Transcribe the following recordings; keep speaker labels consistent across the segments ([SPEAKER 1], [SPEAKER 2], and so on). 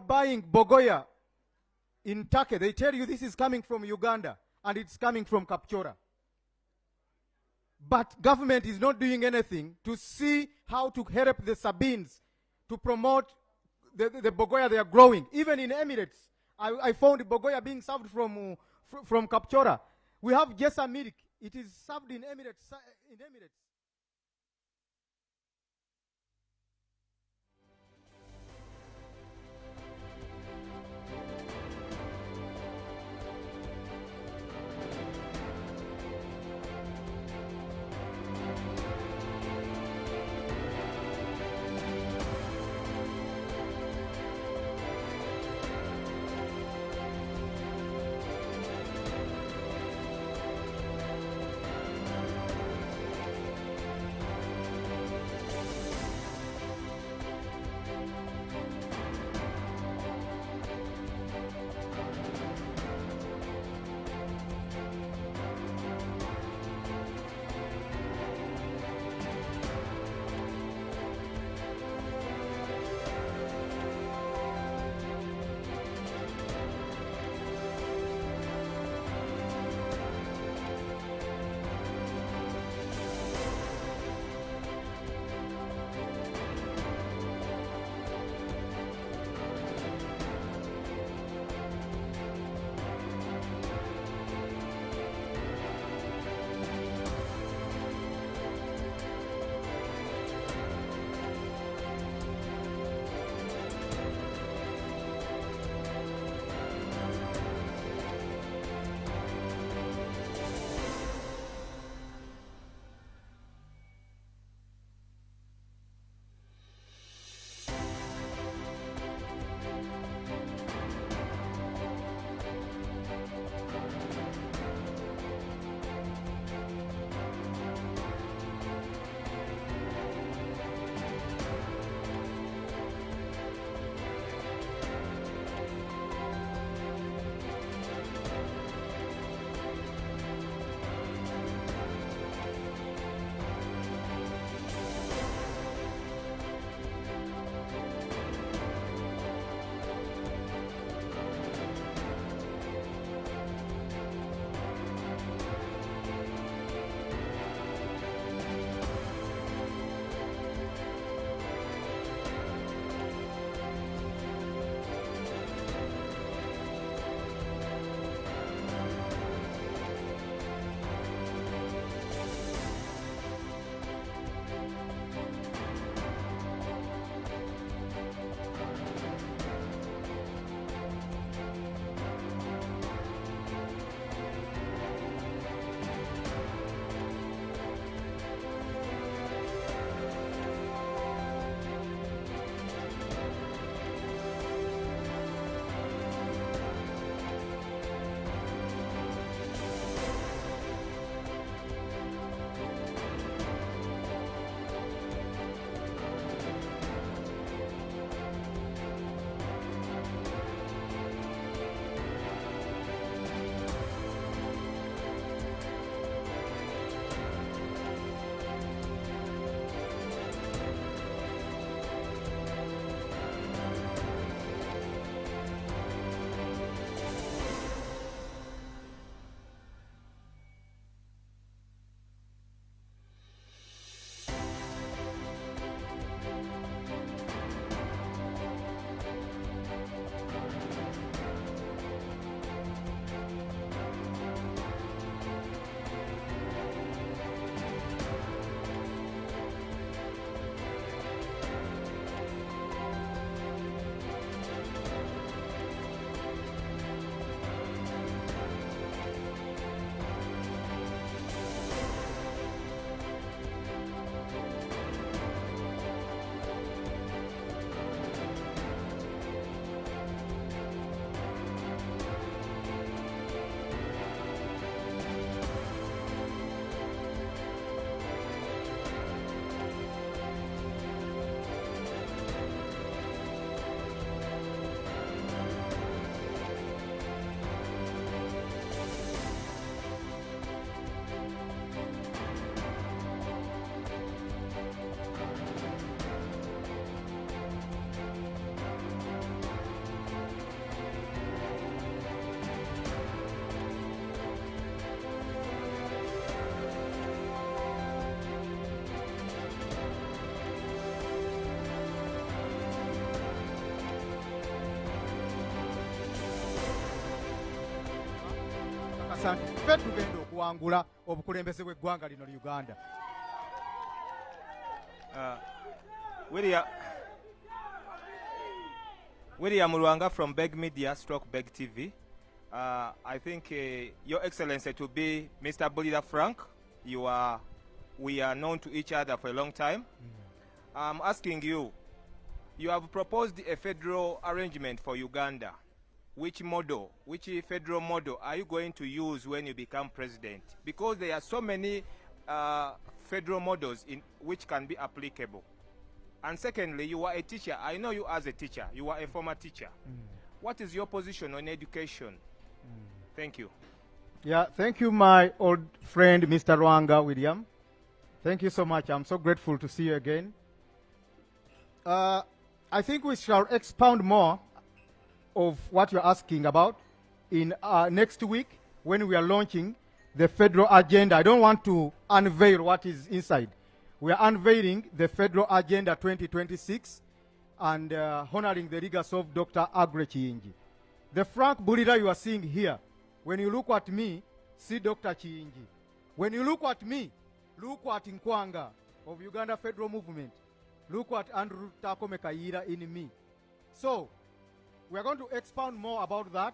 [SPEAKER 1] buying Bogoya in Turkey, they tell you this is coming from Uganda and it's coming from Kapchora. But government is not doing anything to see how to help the Sabines to promote the Bogoya they are growing. Even in Emirates, I found Bogoya being served from Kapchora. We have Jessa milk. It is served in Emirates. tegeeza ffe tugenda okuwangula obukulembeze bw'eggwanga lino Uganda.
[SPEAKER 2] William Luanga from Beg Media / Beg TV. I think Your Excellency to be Mr. Bulira Frank. We are known to each other for a long time. I'm asking you, you have proposed a federal arrangement for Uganda. Which federal model are you going to use when you become president? Because there are so many federal models which can be applicable. And secondly, you are a teacher. I know you as a teacher. You are a former teacher. What is your position on education? Thank you.
[SPEAKER 1] Yeah, thank you, my old friend, Mr. Rwanga William. Thank you so much. I'm so grateful to see you again. I think we shall expound more of what you're asking about in next week when we are launching the federal agenda. I don't want to unveil what is inside. We are unveiling the federal agenda 2026 and honoring the legacy of Dr. Aggrey Kiyingi. The Frank Bulira you are seeing here, when you look at me, see Dr. Kiyingi. When you look at me, look at Nkwanga of Uganda Federal Movement. Look at Andrew Takome Kayira in me. So, we are going to expound more about that,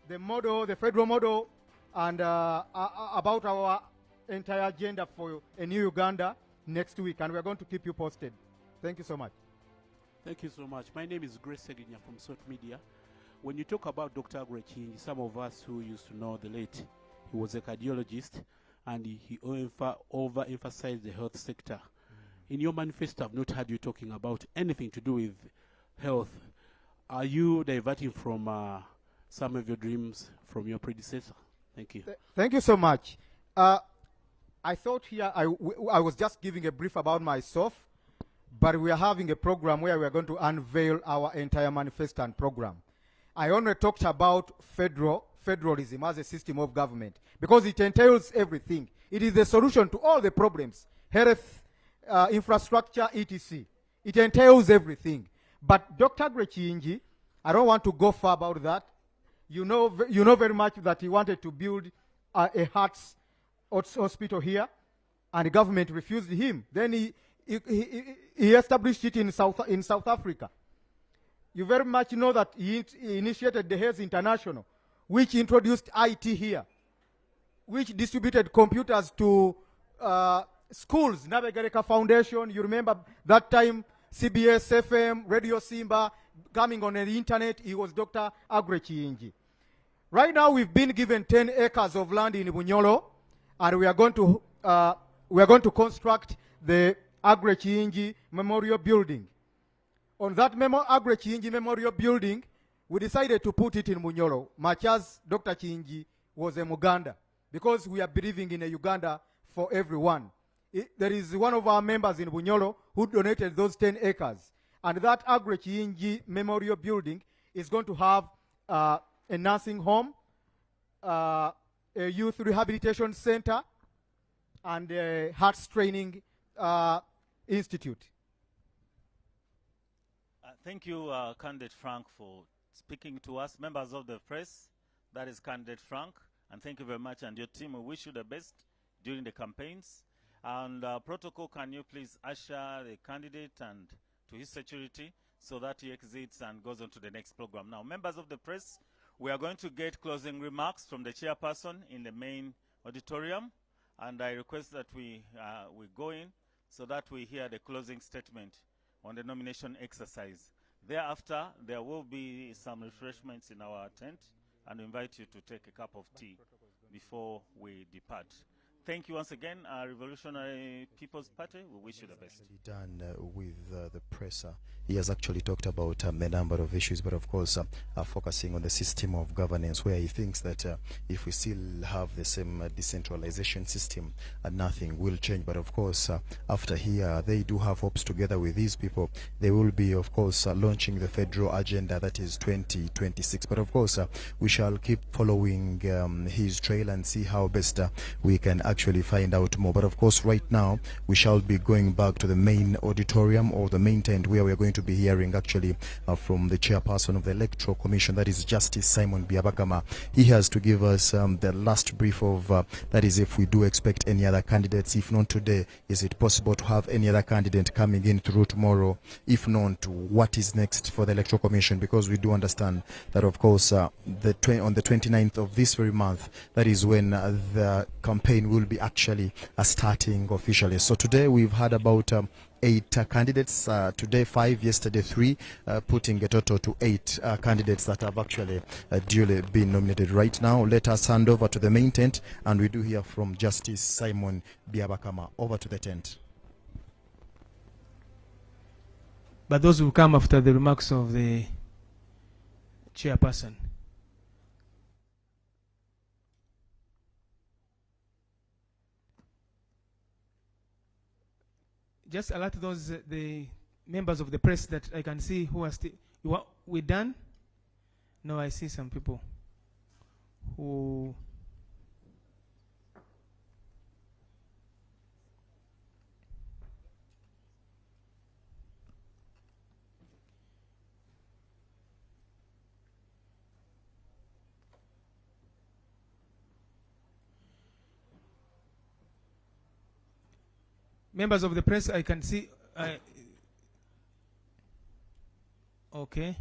[SPEAKER 1] the model, the federal model, and about our entire agenda for a new Uganda next week, and we are going to keep you posted. Thank you so much.
[SPEAKER 3] Thank you so much. My name is Grace Seginya from Salt Media. When you talk about Dr. Aggrey Kiyingi, some of us who used to know the late, he was a cardiologist, and he overemphasized the health sector. In your manifesto, I've not heard you talking about anything to do with health. Are you diverting from some of your dreams from your predecessor? Thank you.
[SPEAKER 1] Thank you so much. I thought here I was just giving a brief about myself, but we are having a program where we are going to unveil our entire manifesto and program. I only talked about federalism as a system of government because it entails everything. It is the solution to all the problems, health, infrastructure, etc. It entails everything. But Dr. Aggrey Kiyingi, I don't want to go far about that. You know very much that he wanted to build a hearts hospital here, and the government refused him. Then he established it in South Africa. You very much know that he initiated the Health International, which introduced IT here, which distributed computers to schools, Nabegereka Foundation. You remember that time, CBS FM, Radio Simba, coming on the internet. He was Dr. Aggrey Kiyingi. Right now, we've been given 10 acres of land in Bunyoro, and we are going to construct the Aggrey Kiyingi Memorial Building. On that Aggrey Kiyingi Memorial Building, we decided to put it in Bunyoro, much as Dr. Kiyingi was a Muganda, because we are believing in a Uganda for everyone. There is one of our members in Bunyoro who donated those 10 acres. And that Aggrey Kiyingi Memorial Building is going to have a nursing home, a youth rehabilitation center, and a hearts training institute.
[SPEAKER 4] Thank you, Candidate Frank, for speaking to us, members of the press. That is Candidate Frank. And thank you very much, and your team. We wish you the best during the campaigns. And protocol, can you please usher the candidate and to his security so that he exits and goes on to the next program. Now, members of the press, we are going to get closing remarks from the chairperson in the main auditorium, and I request that we go in so that we hear the closing statement on the nomination exercise. Thereafter, there will be some refreshments in our tent, and we invite you to take a cup of tea before we depart. Thank you once again, Revolutionary People's Party. We wish you the best.
[SPEAKER 5] Done with the press. He has actually talked about a number of issues, but of course focusing on the system of governance, where he thinks that if we still have the same decentralization system, nothing will change. But of course, after here, they do have hopes together with these people. They will be, of course, launching the federal agenda that is 2026. But of course, we shall keep following his trail and see how best we can actually find out more. But of course, right now, we shall be going back to the main auditorium or the main tent where we are going to be hearing actually from the chairperson of the Electoral Commission, that is Justice Simon Byabagama. He has to give us the last brief of, that is, if we do expect any other candidates. If not today, is it possible to have any other candidate coming in through tomorrow? If not, what is next for the Electoral Commission? Because we do understand that, of course, on the 29th of this very month, that is when the campaign will be actually starting officially. So today we've had about 8 candidates, today 5, yesterday 3, putting a total to 8 candidates that have actually duly been nominated. Right now, let us hand over to the main tent, and we do hear from Justice Simon Byabagama. Over to the tent.
[SPEAKER 6] But those will come after the remarks of the chairperson. Just alert those the members of the press that I can see who are still. We done? No, I see some people who. Members of the press, I can see. Okay.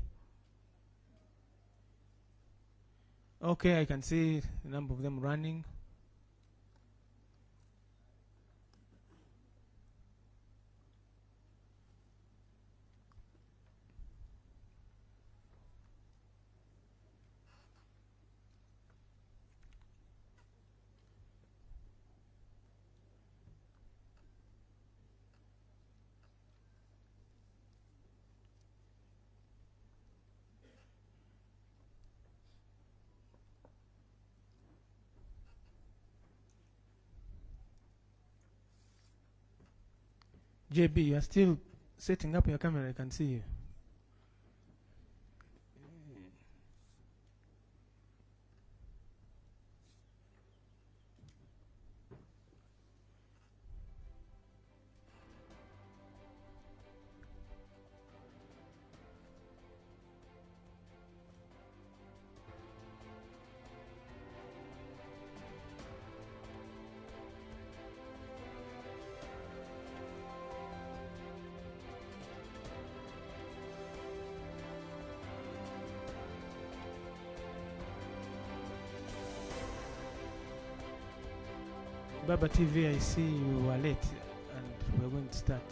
[SPEAKER 6] Okay, I can see a number of them running. JB, you are still setting up your camera. I can see you. Baba TV, I see you are late and we're going to start.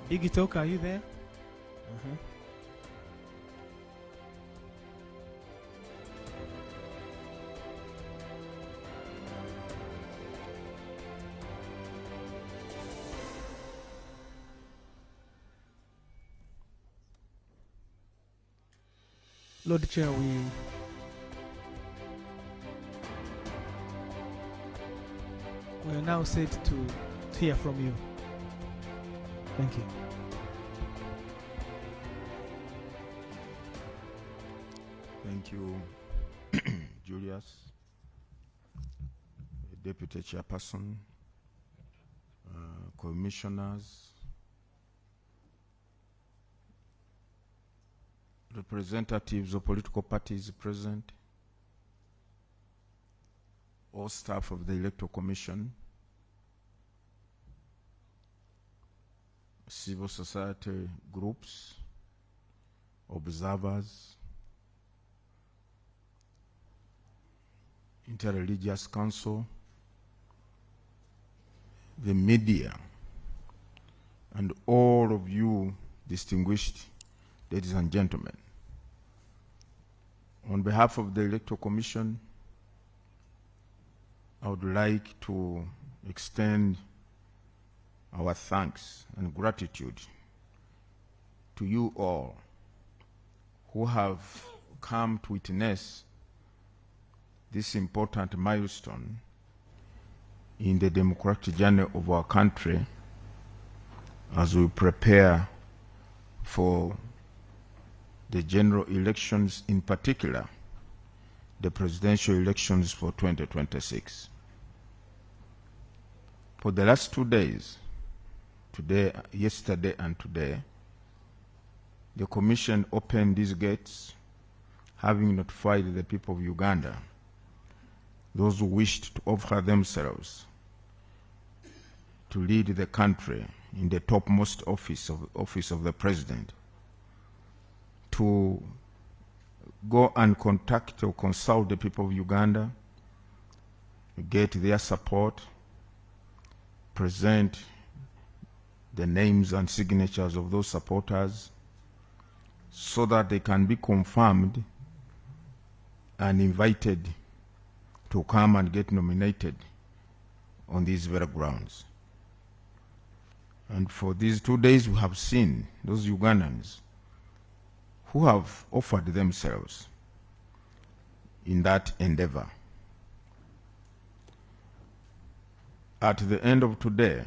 [SPEAKER 6] Biggie Talk, are you there? Lord Chair, we are now set to hear from you. Thank you.
[SPEAKER 7] Thank you, Julius, Deputy Chairperson, commissioners, representatives of political parties present, all staff of the Electoral Commission, civil society groups, observers, Interreligious Council, the media, and all of you distinguished ladies and gentlemen. On behalf of the Electoral Commission, I would like to extend our thanks and gratitude to you all who have come to witness this important milestone in the democratic journey of our country as we prepare for the general elections, in particular, the presidential elections for 2026. For the last 2 days, yesterday and today, the Commission opened these gates, having notified the people of Uganda, those who wished to offer themselves to lead the country in the topmost office of the President, to go and contact or consult the people of Uganda, get their support, present the names and signatures of those supporters so that they can be confirmed and invited to come and get nominated on these very grounds. And for these 2 days, we have seen those Ugandans who have offered themselves in that endeavor. At the end of today,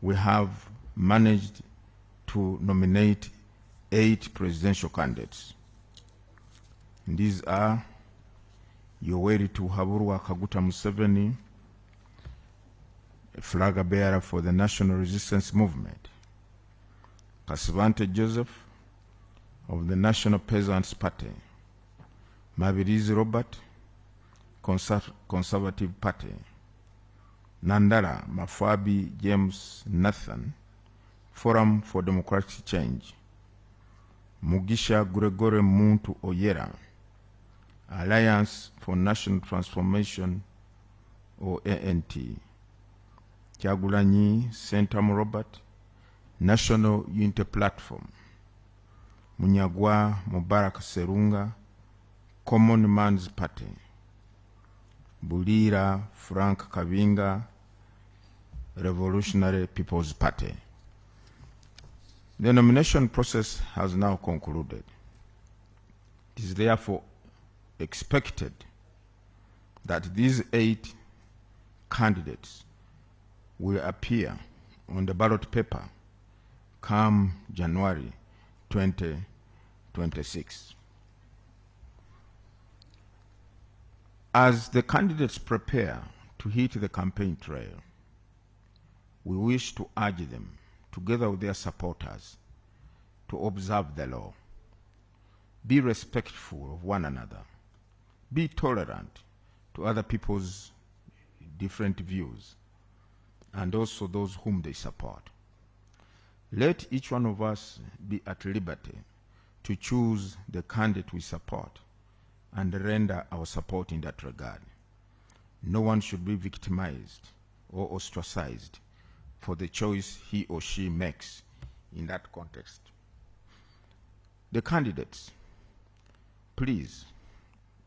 [SPEAKER 7] we have managed to nominate 8 presidential candidates. And these are Yoweri Tuhaburwa Kaguta Museveni, a flag bearer for the National Resistance Movement, Kasivante Joseph of the National Peasants Party, Mabirizi Robert, Conservative Party, Nandala Mafabi James Nathan, Forum for Democratic Change, Mugisha Gregory Muntu Oyera, Alliance for National Transformation, or ANT, Kyagulanyi Sentam Robert, National Unity Platform, Munyagwa Mubarak Serunga, Common Man's Party, Bulira Frank Kavinga, Revolutionary People's Party. The nomination process has now concluded. It is therefore expected that these 8 candidates will appear on the ballot paper come January 2026. As the candidates prepare to hit the campaign trail, we wish to urge them, together with their supporters, to observe the law, be respectful of one another, be tolerant to other people's different views, and also those whom they support. Let each one of us be at liberty to choose the candidate we support and render our support in that regard. No one should be victimized or ostracized for the choice he or she makes in that context. The candidates, please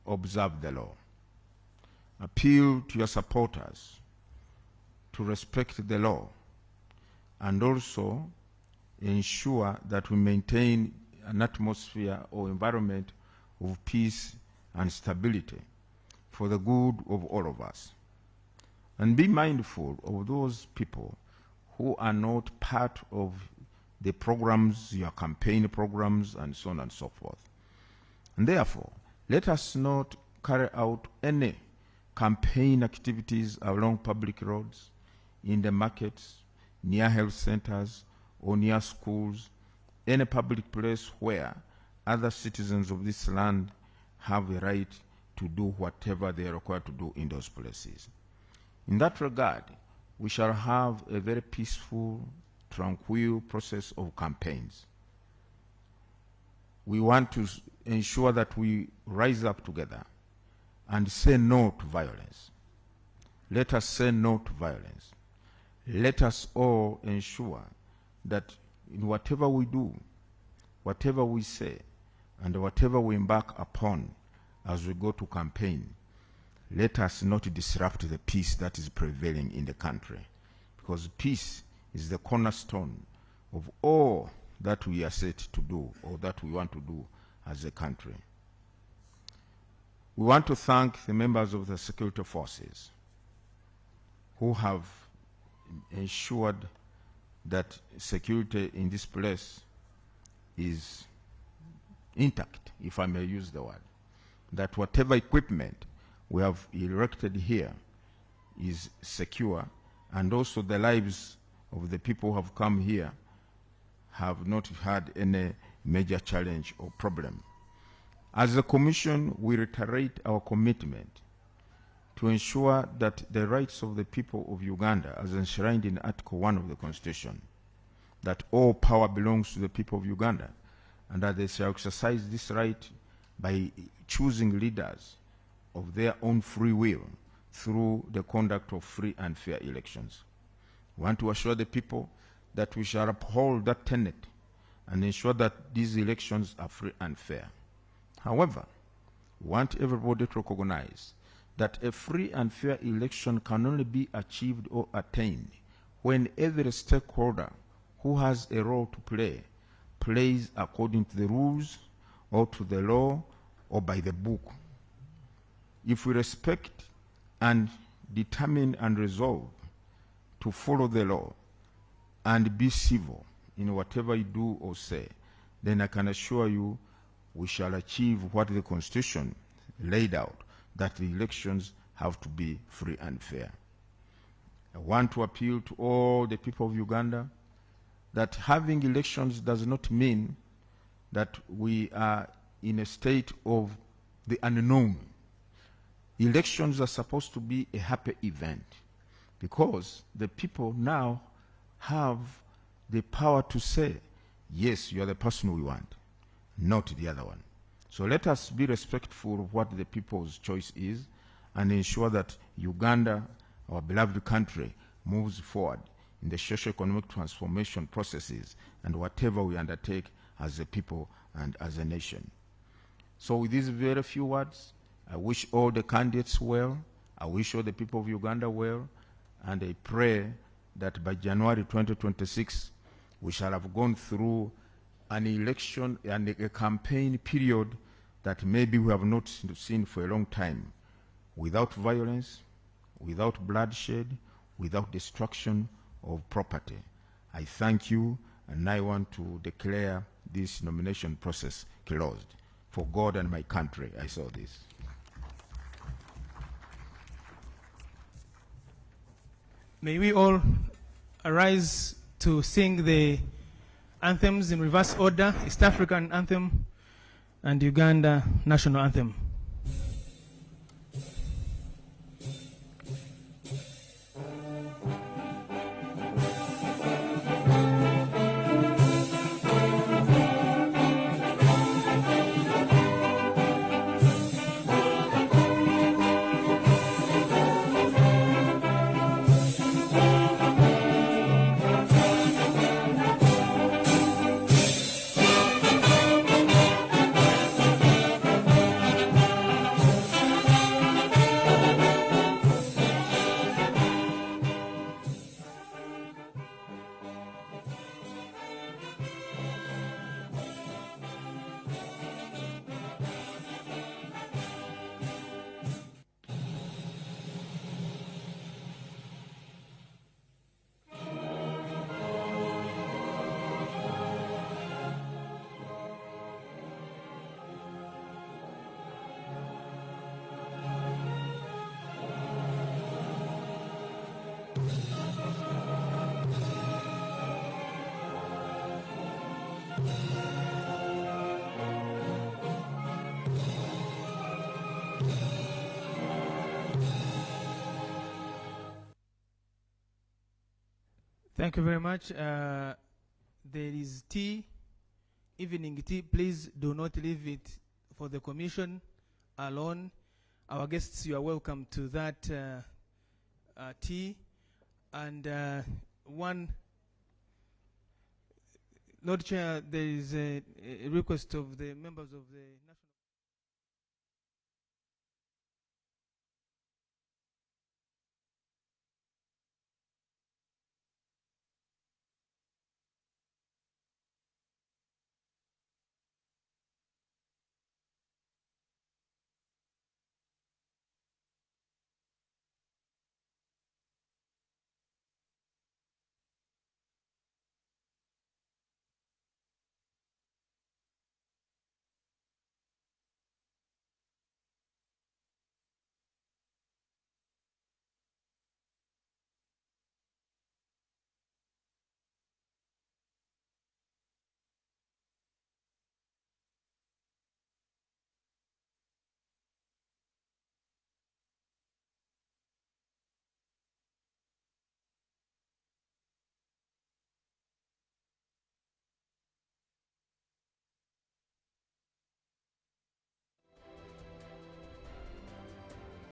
[SPEAKER 7] observe the law. Appeal to your supporters to respect the law and also ensure that we maintain an atmosphere or environment of peace and stability for the good of all of us. And be mindful of those people who are not part of the programs, your campaign programs, and so on and so forth. And therefore, let us not carry out any campaign activities along public roads, in the markets, near health centers, or near schools, any public place where other citizens of this land have a right to do whatever they are required to do in those places. In that regard, we shall have a very peaceful, tranquil process of campaigns. We want to ensure that we rise up together and say no to violence. Let us say no to violence. Let us all ensure that in whatever we do, whatever we say, and whatever we embark upon as we go to campaign, let us not disrupt the peace that is prevailing in the country, because peace is the cornerstone of all that we are set to do or that we want to do as a country. We want to thank the members of the security forces who have ensured that security in this place is intact, if I may use the word. That whatever equipment we have erected here is secure, and also the lives of the people who have come here have not had any major challenge or problem. As a Commission, we reiterate our commitment to ensure that the rights of the people of Uganda, as enshrined in Article 1 of the Constitution, that all power belongs to the people of Uganda, and that they shall exercise this right by choosing leaders of their own free will through the conduct of free and fair elections. We want to assure the people that we shall uphold that tenet and ensure that these elections are free and fair. However, we want everybody to recognize that a free and fair election can only be achieved or attained when every stakeholder who has a role to play plays according to the rules or to the law or by the book. If we respect and determine and resolve to follow the law and be civil in whatever you do or say, then I can assure you we shall achieve what the Constitution laid out, that the elections have to be free and fair. I want to appeal to all the people of Uganda that having elections does not mean that we are in a state of the unknown. Elections are supposed to be a happy event because the people now have the power to say, yes, you are the person we want, not the other one. So let us be respectful of what the people's choice is and ensure that Uganda, our beloved country, moves forward in the socio-economic transformation processes and whatever we undertake as a people and as a nation. So with these very few words, I wish all the candidates well, I wish all the people of Uganda well, and I pray that by January 2026, we shall have gone through an election and a campaign period that maybe we have not seen for a long time, without violence, without bloodshed, without destruction of property. I thank you, and I want to declare this nomination process closed. For God and my country, I saw this.
[SPEAKER 6] May we all arise to sing the anthems in reverse order: East African anthem and Uganda national anthem. Thank you very much. There is tea, evening tea. Please do not leave it for the commission alone. Our guests, you are welcome to that tea. And Lord Chair, there is a request of the members of the National